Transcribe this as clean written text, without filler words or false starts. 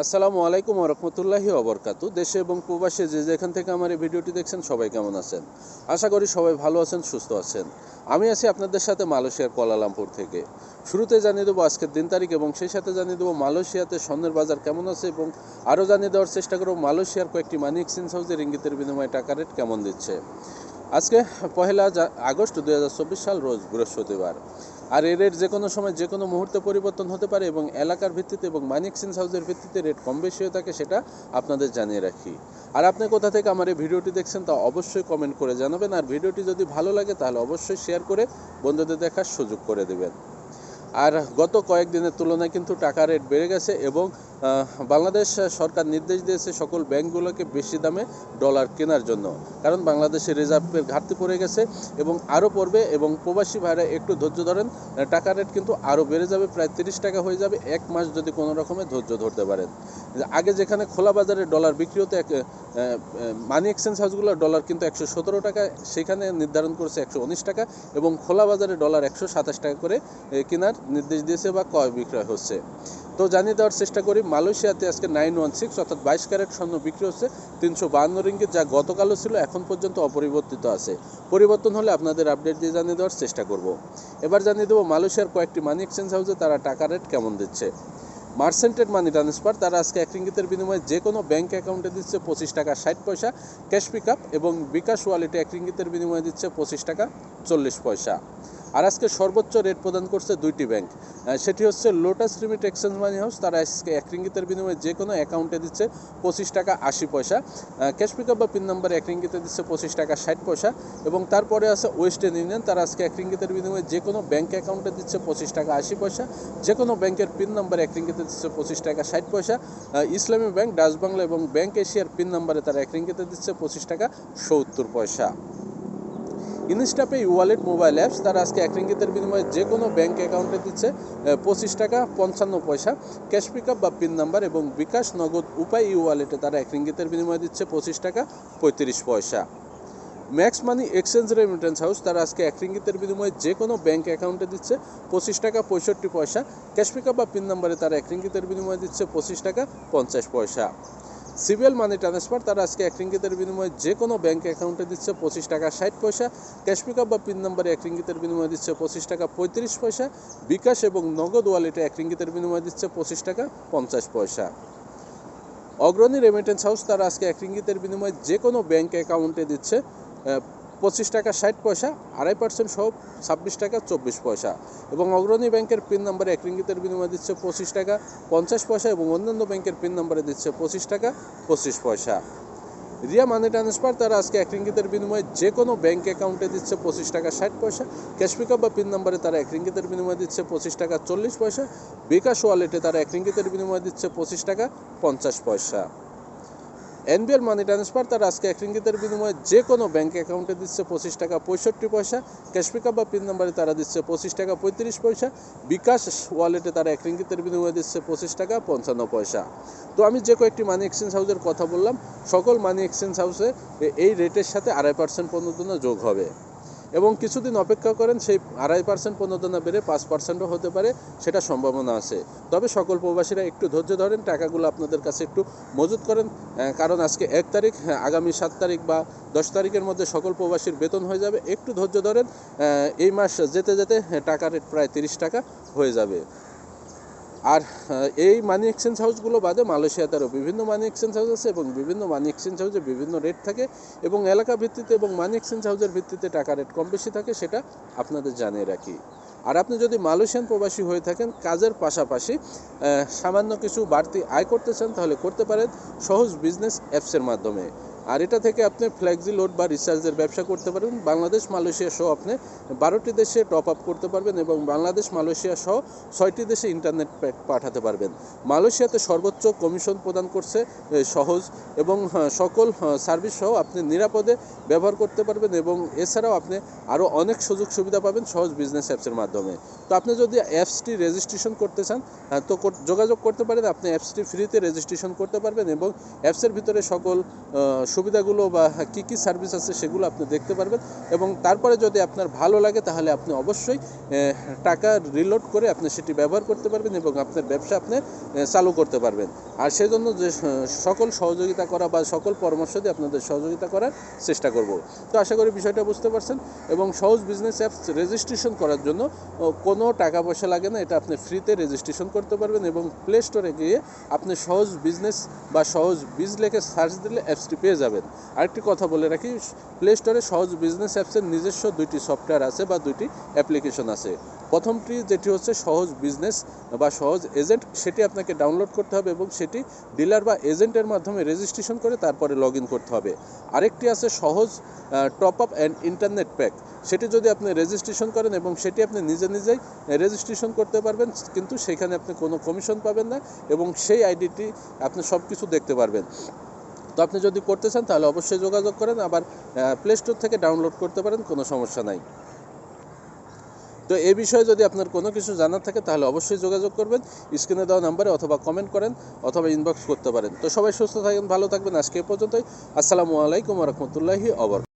আসসালামু আলাইকুম ওয়া রাহমাতুল্লাহি ওয়া বারাকাতুহু। দেশে এবং প্রবাসে যে যেখান থেকে আমার এই ভিডিওটি দেখছেন সবাই কেমন আছেন? আশা করি সবাই ভালো আছেন, সুস্থ আছেন। আমি আছি আপনাদের সাথে মালয়েশিয়ার কুয়ালালামপুর থেকে। শুরুতে জানিয়ে দেবো আজকের দিন তারিখ এবং সেই সাথে জানিয়ে দেবো মালয়েশিয়াতে স্বর্ণের বাজার কেমন আছে এবং আরও জানিয়ে দেওয়ার চেষ্টা করব মালয়েশিয়ার কয়েকটি মানি এক্সচেঞ্জ হাউসে রিঙ্গিতের বিনিময়ে টাকা রেট কেমন দিচ্ছে। আজকে পহেলা আগস্ট 2024 সাল, রোজ বৃহস্পতিবার। আর এর রেট যে কোনো সময় যে কোনো মুহূর্তে পরিবর্তন হতে পারে এবং এলাকার ভিত্তিতে এবং মানি এক্সচেঞ্জ হাউসের ভিত্তিতে রেট কম বেশি হয়ে থাকে, সেটা আপনাদের জানিয়ে রাখি। আর আপনি কোথা থেকে আমার এই ভিডিওটি দেখছেন তা অবশ্যই কমেন্ট করে জানাবেন। আর ভিডিওটি যদি ভালো লাগে তাহলে অবশ্যই শেয়ার করে বন্ধুদের দেখার সুযোগ করে দেবেন। আর গত কয়েকদিনের তুলনায় কিন্তু টাকা রেট বেড়ে গেছে এবং বাংলাদেশ সরকার নির্দেশ দিয়েছে সকল ব্যাংকগুলোকে বেশি দামে ডলার কেনার জন্য, কারণ বাংলাদেশের রিজার্ভের ঘাটতি পড়ে গেছে এবং আরও পড়বে। এবং প্রবাসী ভাইরা একটু ধৈর্য ধরেন, টাকা রেট কিন্তু আরও বেড়ে যাবে, প্রায় 30 টাকা হয়ে যাবে এক মাস যদি কোনো রকমের ধৈর্য ধরতে পারেন। আগে যেখানে খোলা বাজারে ডলার বিক্রি হতো, মানি এক্সচেঞ্জ হাউসগুলো ডলার কিন্তু 117 টাকা, সেখানে নির্ধারণ করেছে 119 টাকা এবং খোলা বাজারে ডলার 127 টাকা করে কেনার নির্দেশ দিয়েছে বা ক্রয় বিক্রয় হচ্ছে। তো জানিয়ে দেওয়ার চেষ্টা করি, মালয়েশিয়াতে আজকে 916 অর্থাৎ 22 ক্যারেট স্বর্ণ বিক্রি হচ্ছে 352 রিঙ্গিত, যা গতকালও ছিল, এখন পর্যন্ত অপরিবর্তিত আছে। পরিবর্তন হলে আপনাদের আপডেট দিয়ে জানিয়ে দেওয়ার চেষ্টা করব। এবার জানিয়ে দেবো মালয়েশিয়ার কয়েকটি মানি এক্সচেঞ্জ হাউসে তারা টাকা রেট কেমন দিচ্ছে। মার্সেন্টেড মানি ট্রান্সফার তারা আজকে 1 রিঙ্গিতের বিনিময়ে যে কোনো ব্যাঙ্ক অ্যাকাউন্টে দিচ্ছে 25 টাকা 60 পয়সা ক্যাশ পিক আপ, এবং বিকাশ ওয়ালেটে 1 রিঙ্গিতের বিনিময়ে দিচ্ছে 25 টাকা 40 পয়সা। আর আজকে সর্বোচ্চ রেট প্রদান করছে দুইটি ব্যাংক, সেটি হচ্ছে লোটাস রিমিট এক্সচেঞ্জ মানি হাউস, তারা আজকে 1 রিঙ্গিতের বিনিময়ে যে কোনো অ্যাকাউন্টে দিচ্ছে 25 টাকা 80 পয়সা, ক্যাশ পিক আপ বা পিন নাম্বারে 1 রিঙ্গিতে দিচ্ছে 25 টাকা 60 পয়সা। এবং তারপরে আছে ওয়েস্টার্ন ইউনিয়ন, তারা আজকে 1 রিঙ্গিতের বিনিময়ে যে কোনো ব্যাঙ্ক অ্যাকাউন্টে দিচ্ছে 25 টাকা 80 পয়সা, যে কোনো ব্যাংকের পিন নাম্বারে 1 রিঙ্গিতে দিচ্ছে 25 টাকা 60 পয়সা। ইসলামী ব্যাংক, ডাচ বাংলা এবং ব্যাংক এশিয়ার পিন নাম্বারে তারা 1 রিঙ্গিতে দিচ্ছে 25 টাকা 70 পয়সা। ইনস্টাপে ওয়ালেট মোবাইল অ্যাপস, তারা আজকে 1 রিঙ্গিতের বিনিময়ে যে কোনো ব্যাঙ্ক অ্যাকাউন্টে দিচ্ছে 25 টাকা 55 পয়সা ক্যাশ পিক আপ বা পিন নাম্বার, এবং বিকাশ নগদ উপায় ওয়ালেটে তারা 1 রিঙ্গিতের বিনিময়ে দিচ্ছে 25 টাকা 35 পয়সা। Max money exchange remittance house, তারা আজকে 1 রিঙ্গিতের বিনিময়ে যে কোনো ব্যাঙ্ক অ্যাকাউন্টে দিচ্ছে 25 টাকা 65 পয়সা ক্যাশ পিক আপ বা পিন নাম্বারে তারা 1 রিঙ্গিতের বিনিময়ে দিচ্ছে 25 টাকা 50 পয়সা। সিবিএল মানি ট্রান্সফার, তারা আজকে 1 রিঙ্গিতের বিনিময়ে যে কোনো ব্যাঙ্ক অ্যাকাউন্টে দিচ্ছে 25 টাকা 60 পয়সা ক্যাশ পিক আপ বা পিন নাম্বারে 1 রিঙ্গিতের বিনিময়ে দিচ্ছে 25 টাকা 35 পয়সা। বিকাশ এবং নগদ ওয়ালেটে 1 রিঙ্গিতের বিনিময়ে দিচ্ছে 25 টাকা 50 পয়সা। অগ্রণী রেমিটেন্স হাউস, তারা আজকে 1 রিঙ্গিতের বিনিময়ে যে কোনো ব্যাঙ্ক অ্যাকাউন্টে দিচ্ছে 25 টাকা 60 পয়সা, 2.5% সহ 26 টাকা 24 পয়সা। এবং অগ্রণী ব্যাংকের পিন নাম্বারে 1 রিঙ্গিতের বিনিময়ে দিচ্ছে 25 টাকা 50 পয়সা, এবং অন্যান্য ব্যাংকের পিন নাম্বারে দিচ্ছে 25 টাকা 25 পয়সা। রিয়া মানি ট্রান্সফার, তারা আজকে 1 রিঙ্গিতের বিনিময়ে যে কোনো ব্যাঙ্ক অ্যাকাউন্টে দিচ্ছে 25 টাকা 60 পয়সা ক্যাশ পিক আপ বা পিন নাম্বারে তারা 1 রিঙ্গিতের বিনিময়ে দিচ্ছে 25 টাকা 40 পয়সা। বিকাশ ওয়ালেটে তারা 1 রিঙ্গিতের বিনিময়ে দিচ্ছে 25 টাকা 50 পয়সা। এনবিএল মানি ট্রান্সফার, তারা আজকে 1 রিঙ্গিতের বিনিময়ে যে কোনো ব্যাঙ্ক অ্যাকাউন্টে দিচ্ছে 25 টাকা 65 পয়সা ক্যাশ পিক আপ বা পিন নাম্বারে তারা দিচ্ছে 25 টাকা 35 পয়সা। বিকাশ ওয়ালেটে তারা 1 রিঙ্গিতের বিনিময়ে দিচ্ছে 25 টাকা 55 পয়সা। তো আমি যে কয়েকটি মানি এক্সচেঞ্জ হাউসের কথা বললাম, সকল মানি এক্সচেঞ্জ হাউসে এই রেটের সাথে 2.5% প্রণোদনা যোগ হবে, এবং কিছুদিন অপেক্ষা করেন, সেই 2.5% প্রণোদনা বেড়ে 5%ও হতে পারে, সেটা সম্ভাবনা আছে। তবে সকল প্রবাসীরা একটু ধৈর্য ধরেন, টাকাগুলো আপনাদের কাছে একটু মজুত করেন, কারণ আজকে 1 তারিখ, আগামী 7 তারিখ বা 10 তারিখের মধ্যে সকল প্রবাসীর বেতন হয়ে যাবে। একটু ধৈর্য ধরেন, এই মাস যেতে যেতে টাকা রেট প্রায় 30 টাকা হয়ে যাবে। আর এই মানি এক্সচেঞ্জ হাউসগুলো বাদে মালয়েশিয়াতেও বিভিন্ন মানি এক্সচেঞ্জ হাউস আছে, এবং বিভিন্ন মানি এক্সচেঞ্জ হাউসে বিভিন্ন রেট থাকে, এবং এলাকা ভিত্তিতে এবং মানি এক্সচেঞ্জ হাউসের ভিত্তিতে টাকা রেট কম বেশি থাকে, সেটা আপনাদের জানিয়ে রাখি। আর আপনি যদি মালয়েশিয়ান প্রবাসী হয়ে থাকেন, কাজের পাশাপাশি সামান্য কিছু বাড়তি আয় করতে চান, তাহলে করতে পারেন সহজ বিজনেস অ্যাপসের মাধ্যমে। আর এটা থেকে আপনি ফ্লেক্সি লোড বা রিচার্জের ব্যবসা করতে পারবেন। বাংলাদেশ মালয়েশিয়া সহ আপনি 12টি দেশে টপ আপ করতে পারবেন, এবং বাংলাদেশ মালয়েশিয়া সহ 6টি দেশে ইন্টারনেট প্যাক পাঠাতে পারবেন। মালয়েশিয়াতে সর্বোচ্চ কমিশন প্রদান করছে সহজ, এবং সকল সার্ভিস সহ আপনি নিরাপদে ব্যবহার করতে পারবেন, এবং এছাড়াও আপনি আরও অনেক সুযোগ সুবিধা পাবেন সহজ বিজনেস অ্যাপসের মাধ্যমে। তো আপনি যদি অ্যাপসটি রেজিস্ট্রেশন করতে চান, তো যোগাযোগ করতে পারেন। আপনি অ্যাপসটি ফ্রিতে রেজিস্ট্রেশন করতে পারবেন, এবং অ্যাপসের ভিতরে সকল সুবিধাগুলো বা কী কী সার্ভিস আছে সেগুলো আপনি দেখতে পারবেন। এবং তারপরে যদি আপনার ভালো লাগে তাহলে আপনি অবশ্যই টাকা রিলোড করে আপনি সেটি ব্যবহার করতে পারবেন এবং আপনার ব্যবসা আপনি চালু করতে পারবেন। আর সেজন্য যে সকল সহযোগিতা করা বা সকল পরামর্শ দিয়ে আপনাদের সহযোগিতা করার চেষ্টা করব। তো আশা করি বিষয়টা বুঝতে পারছেন। এবং সহজ বিজনেস অ্যাপস রেজিস্ট্রেশন করার জন্য কোনো টাকা পয়সা লাগে না, এটা আপনি ফ্রিতে রেজিস্ট্রেশন করতে পারবেন। এবং প্লে স্টোরে গিয়ে আপনি সহজ বিজনেস বা সহজ বিজ লেখে সার্চ দিলে অ্যাপসটি পেয়ে যাবেন। আরেকটি কথা বলে রাখি, প্লে স্টোরে সহজ বিজনেস অ্যাপসের নিজস্ব 2টি সফটওয়্যার আছে বা 2টি অ্যাপ্লিকেশন আছে। প্রথমটি যেটি হচ্ছে সহজ বিজনেস বা সহজ এজেন্ট, সেটি আপনাকে ডাউনলোড করতে হবে এবং সেটি ডিলার বা এজেন্টের মাধ্যমে রেজিস্ট্রেশন করে তারপরে লগ ইন করতে হবে। আরেকটি আছে সহজ top up and internet pack, সেটি যদি আপনি রেজিস্ট্রেশন করেন এবং সেটি আপনি নিজেই রেজিস্ট্রেশন করতে পারবেন, কিন্তু সেখানে আপনি কোনো কমিশন পাবেন না এবং সেই আইডিটি আপনি সব কিছু দেখতে পারবেন। তো আপনি যদি করতে চান তাহলে অবশ্যই যোগাযোগ করেন, আবার প্লে স্টোর থেকে ডাউনলোড করতে পারেন, কোনো সমস্যা নাই। তো এই বিষয়ে যদি আপনার কোনো কিছু জানার থাকে তাহলে অবশ্যই যোগাযোগ করবেন স্ক্রিনে দেওয়া নাম্বারে, অথবা কমেন্ট করেন অথবা ইনবক্স করতে পারেন। তো সবাই সুস্থ থাকবেন, ভালো থাকবেন। আজকে এ পর্যন্তই। আসসালামু আলাইকুম ওয়া রাহমাতুল্লাহি ওয়া বারাকাতুহু।